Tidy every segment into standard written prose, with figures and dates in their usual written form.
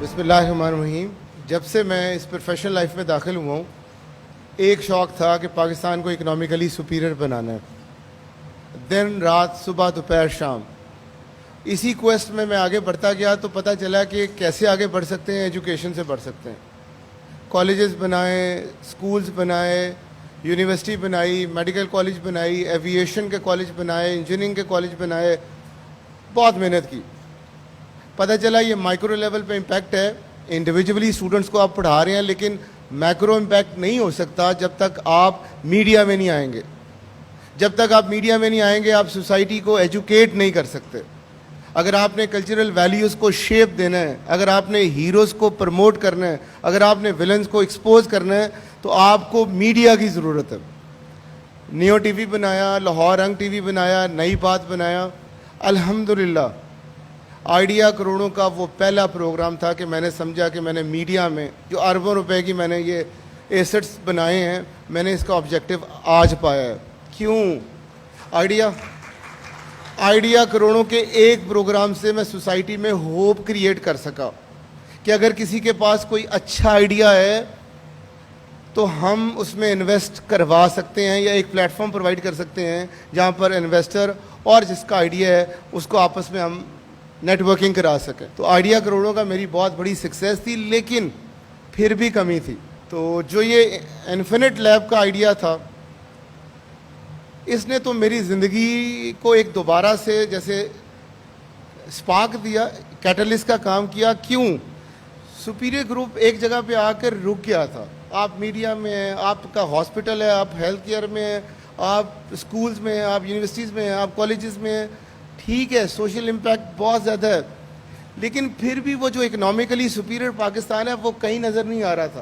بسم اللہ الرحمن الرحیم. جب سے میں اس پروفیشنل لائف میں داخل ہوا ہوں ایک شوق تھا کہ پاکستان کو اکنامیکلی سپیریئر بنانا ہے. دن رات صبح دوپہر شام اسی کویسٹ میں آگے بڑھتا گیا تو پتہ چلا کہ کیسے آگے بڑھ سکتے ہیں. ایجوکیشن سے بڑھ سکتے ہیں. کالجز بنائے, اسکولز بنائے, یونیورسٹی بنائی, میڈیکل کالج بنائی, ایوییشن کے کالج بنائے, انجینئرنگ کے کالج بنائے. بہت محنت کی. پتہ چلا یہ مائکرو لیول پہ امپیکٹ ہے. انڈیویجولی اسٹوڈنٹس کو آپ پڑھا رہے ہیں لیکن میکرو امپیکٹ نہیں ہو سکتا جب تک آپ میڈیا میں نہیں آئیں گے. جب تک آپ میڈیا میں نہیں آئیں گے آپ سوسائٹی کو ایجوکیٹ نہیں کر سکتے. اگر آپ نے کلچرل ویلیوز کو شیپ دینا ہے, اگر آپ نے ہیروز کو پروموٹ کرنا ہے, اگر آپ نے ولنز کو ایکسپوز کرنا ہے تو آپ کو میڈیا کی ضرورت ہے. نیو ٹی وی بنایا, لاہور رنگ ٹی وی بنایا, نئی بات بنایا. الحمدللہ آئیڈیا کروڑوں کا وہ پہلا پروگرام تھا کہ میں نے سمجھا کہ میں نے میڈیا میں جو اربوں روپے کی میں نے یہ ایسٹس بنائے ہیں, میں نے اس کا آبجیکٹو آج پایا ہے. کیوں؟ آئیڈیا کروڑوں کے ایک پروگرام سے میں سوسائٹی میں ہوپ کریٹ کر سکا کہ اگر کسی کے پاس کوئی اچھا آئیڈیا ہے تو ہم اس میں انویسٹ کروا سکتے ہیں یا ایک پلیٹ فارم پرووائڈ کر سکتے ہیں جہاں پر انویسٹر اور جس کا آئیڈیا ہے اس کو آپس میں ہم نیٹ ورکنگ کرا سکیں. تو آئیڈیا کروڑوں کا میری بہت بڑی سکسیس تھی لیکن پھر بھی کمی تھی. تو جو یہ انفینٹ لیب کا آئیڈیا تھا اس نے تو میری زندگی کو ایک دوبارہ سے جیسے سپارک دیا, کیٹلسٹ کا کام کیا. کیوں؟ سپیریئر گروپ ایک جگہ پہ آ کر رک گیا تھا. آپ میڈیا میں ہیں, آپ کا ہاسپٹل ہے, آپ ہیلتھ کیئر میں ہیں, آپ اسکولز میں ہیں, آپ یونیورسٹیز میں ہیں, آپ کالجز میں ہیں. ٹھیک ہے, سوشل امپیکٹ بہت زیادہ ہے لیکن پھر بھی وہ جو اکنامیکلی سپیریئر پاکستان ہے وہ کہیں نظر نہیں آ رہا تھا.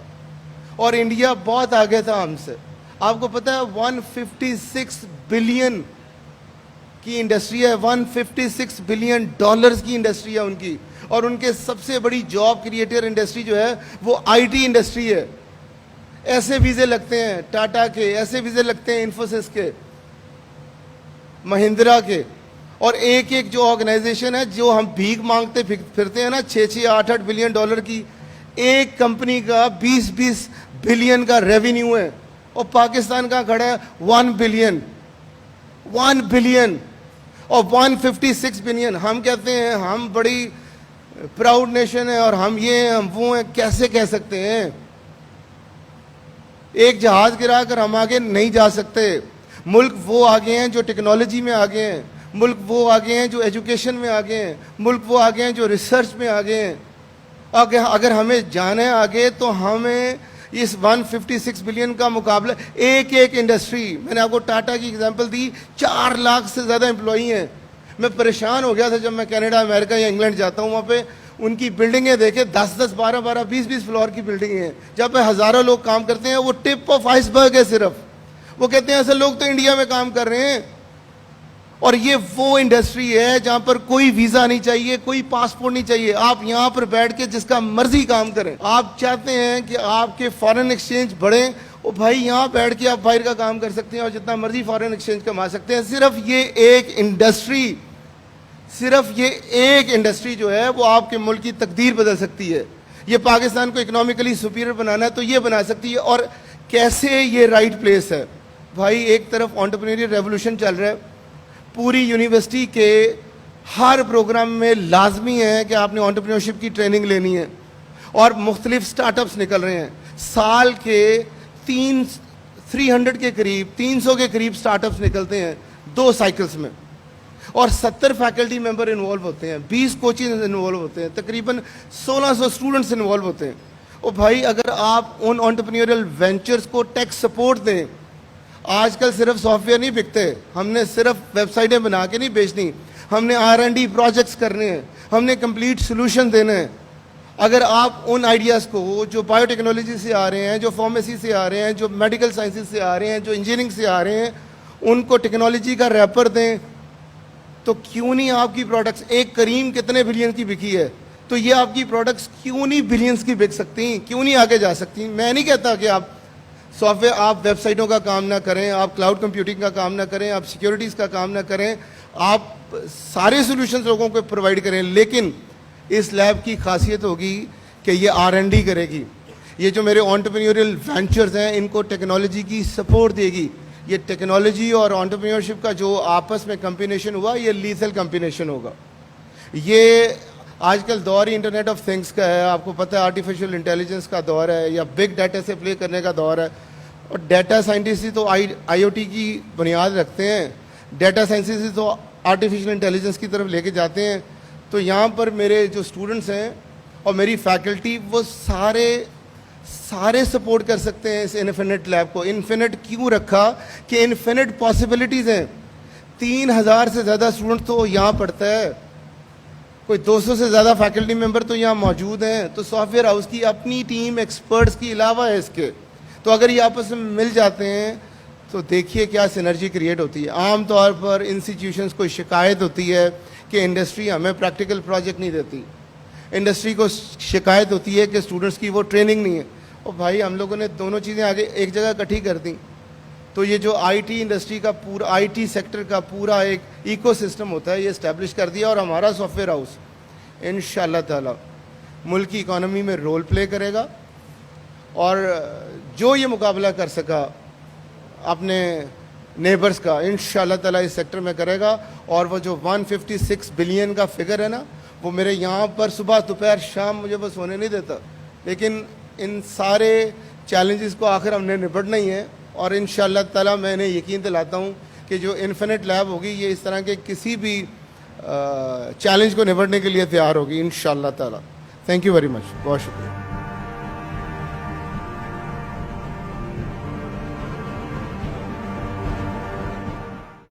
اور انڈیا بہت آگے تھا ہم سے. آپ کو پتہ ہے 156 بلین کی انڈسٹری ہے, 156 بلین ڈالرز کی انڈسٹری ہے ان کی. اور ان کے سب سے بڑی جاب کریٹر انڈسٹری جو ہے وہ آئی ٹی انڈسٹری ہے. ایسے ویزے لگتے ہیں ٹاٹا کے, ایسے ویزے لگتے ہیں انفوسس کے, مہندرا کے. اور ایک ایک جو آرگنائزیشن ہے جو ہم بھیک مانگتے پھرتے ہیں نا, 6-8 بلین ڈالر کی, ایک کمپنی کا 20 بلین کا ریونیو ہے. اور پاکستان کا کھڑا ہے 1 بلین اور 156 بلین. ہم کہتے ہیں ہم بڑی پراؤڈ نیشن ہے اور ہم یہ ہیں ہم وہ ہیں. کیسے کہہ سکتے ہیں؟ ایک جہاز گرا کر ہم آگے نہیں جا سکتے. ملک وہ آگے ہیں جو ٹیکنالوجی میں آگے ہیں, ملک وہ آگے ہیں جو ایجوکیشن میں آگے ہیں, ملک وہ آگے ہیں جو ریسرچ میں آگے ہیں. اگر ہمیں جانا ہے آگے تو ہمیں اس 156 بلین کا مقابلہ ایک ایک انڈسٹری. میں نے آپ کو ٹاٹا کی اگزامپل دی, 4 لاکھ سے زیادہ امپلائی ہیں. میں پریشان ہو گیا تھا جب میں کینیڈا, امریکہ یا انگلینڈ جاتا ہوں, وہاں پہ ان کی بلڈنگیں دیکھے 10-10, 12-12, 20-20 فلور کی بلڈنگیں ہیں جہاں پہ ہزاروں لوگ کام کرتے ہیں. وہ ٹپ آف آئس برگ ہے صرف. وہ کہتے ہیں ایسے لوگ تو انڈیا میں کام کر رہے ہیں. اور یہ وہ انڈسٹری ہے جہاں پر کوئی ویزا نہیں چاہیے, کوئی پاسپورٹ نہیں چاہیے. آپ یہاں پر بیٹھ کے جس کا مرضی کام کریں. آپ چاہتے ہیں کہ آپ کے فارن ایکسچینج بڑھیں, وہ بھائی یہاں بیٹھ کے آپ باہر کا کام کر سکتے ہیں اور جتنا مرضی فارن ایکسچینج کما سکتے ہیں. صرف یہ ایک انڈسٹری جو ہے وہ آپ کے ملک کی تقدیر بدل سکتی ہے. یہ پاکستان کو اکنامیکلی سپیریئر بنانا ہے تو یہ بنا سکتی ہے. اور کیسے یہ رائٹ پلیس ہے بھائی. ایک طرف انٹرپرینیورل ریولوشن چل رہا ہے, پوری یونیورسٹی کے ہر پروگرام میں لازمی ہے کہ آپ نے انٹرپرینیورشپ کی ٹریننگ لینی ہے. اور مختلف سٹارٹ اپس نکل رہے ہیں. سال کے 300 کے قریب سٹارٹ اپس نکلتے ہیں 2 سائیکلز میں. اور 70 فیکلٹی ممبر انوالو ہوتے ہیں, 20 کوچز انوالو ہوتے ہیں, تقریباً 1600 اسٹوڈنٹس انوالو ہوتے ہیں. اور بھائی اگر آپ ان انٹرپرینیورل وینچرز کو ٹیک سپورٹ دیں. آج کل صرف سافٹ ویئر نہیں بکتے, ہم نے صرف ویب سائٹیں بنا کے نہیں بیچنی, ہم نے R&D پروجیکٹس کرنے ہیں, ہم نے کمپلیٹ سلوشن دینے ہیں. اگر آپ ان آئیڈیاز کو جو بایو ٹیکنالوجی سے آ رہے ہیں, جو فارمیسی سے آ رہے ہیں, جو میڈیکل سائنسز سے آ رہے ہیں, جو انجینئرنگ سے آ رہے ہیں, ان کو ٹیکنالوجی کا ریپر دیں تو کیوں نہیں آپ کی پروڈکٹس. ایک کریم کتنے بلین کی بکی ہے تو یہ آپ کی پروڈکٹس کیوں نہیں بلینز کی بک سکتی, کیوں نہیں آگے جا سکتی. میں نہیں کہتا کہ آپ سافٹ ویئر, آپ ویب سائٹوں کا کام نہ کریں, آپ کلاؤڈ کمپیوٹنگ کا کام نہ کریں, آپ سیکیورٹیز کا کام نہ کریں, آپ سارے سولوشنز لوگوں کو پرووائڈ کریں. لیکن اس لیب کی خاصیت ہوگی کہ یہ R&D کرے گی, یہ جو میرے آنٹرپرینیوریل وینچرز ہیں ان کو ٹیکنالوجی کی سپورٹ دے گی. یہ ٹیکنالوجی اور آنٹرپرینیورشپ کا جو آپس میں کمبینیشن ہوا یہ لیتھل کمبینیشن ہوگا. یہ آج کل دور ہی انٹرنیٹ آف تھنگس کا ہے, آپ کو پتہ ہے آرٹیفیشیل انٹیلیجنس کا دور ہے یا بگ ڈیٹا سے پلے کرنے کا دور ہے. اور ڈیٹا سائنٹسٹ ہی تو آئی او ٹی کی بنیاد رکھتے ہیں, ڈیٹا سائنسز ہی تو آرٹیفیشیل انٹیلیجنس کی طرف لے کے جاتے ہیں. تو یہاں پر میرے جو اسٹوڈنٹس ہیں اور میری فیکلٹی وہ سارے سپورٹ کر سکتے ہیں اس انفینٹ لیب کو. انفینٹ کیوں رکھا کہ انفینٹ پاسبلٹیز ہیں. 3000 سے زیادہ اسٹوڈنٹ تو یہاں پڑھتا ہے, کوئی 200 سے زیادہ فیکلٹی ممبر تو یہاں موجود ہیں. تو سافٹ ویئر ہاؤس کی اپنی ٹیم ایکسپرٹس کی علاوہ ہے اس کے, تو اگر یہ آپس میں مل جاتے ہیں تو دیکھیے کیا سینرجی کریٹ ہوتی ہے. عام طور پر انسٹیٹیوشنس کو شکایت ہوتی ہے کہ انڈسٹری ہمیں پریکٹیکل پروجیکٹ نہیں دیتی, انڈسٹری کو شکایت ہوتی ہے کہ اسٹوڈنٹس کی وہ ٹریننگ نہیں ہے. اور بھائی ہم لوگوں نے دونوں چیزیں آگے ایک جگہ اکٹھی کر دیں. تو یہ جو آئی ٹی انڈسٹری کا پورا آئی ٹی سیکٹر کا پورا ایک ایکو سسٹم ہوتا ہے یہ اسٹیبلش کر دیا, اور ہمارا سافٹ ویئر ہاؤس انشاءاللہ تعالی ملک کی اکانومی میں رول پلے کرے گا. اور جو یہ مقابلہ کر سکا اپنے نیبرز کا انشاءاللہ تعالی اس سیکٹر میں کرے گا. اور وہ جو 156 بلین کا فگر ہے نا, وہ میرے یہاں پر صبح دوپہر شام مجھے بس ہونے نہیں دیتا. لیکن ان سارے چیلنجز کو آخر ہم نے نپٹنا ہی ہے, اور انشاءاللہ تعالی میں انہیں یقین دلاتا ہوں کہ جو انفینٹ لیب ہوگی یہ اس طرح کے کسی بھی چیلنج کو نپٹنے کے لیے تیار ہوگی انشاءاللہ تعالی. تھینک یو ویری مچ, بہت شکریہ.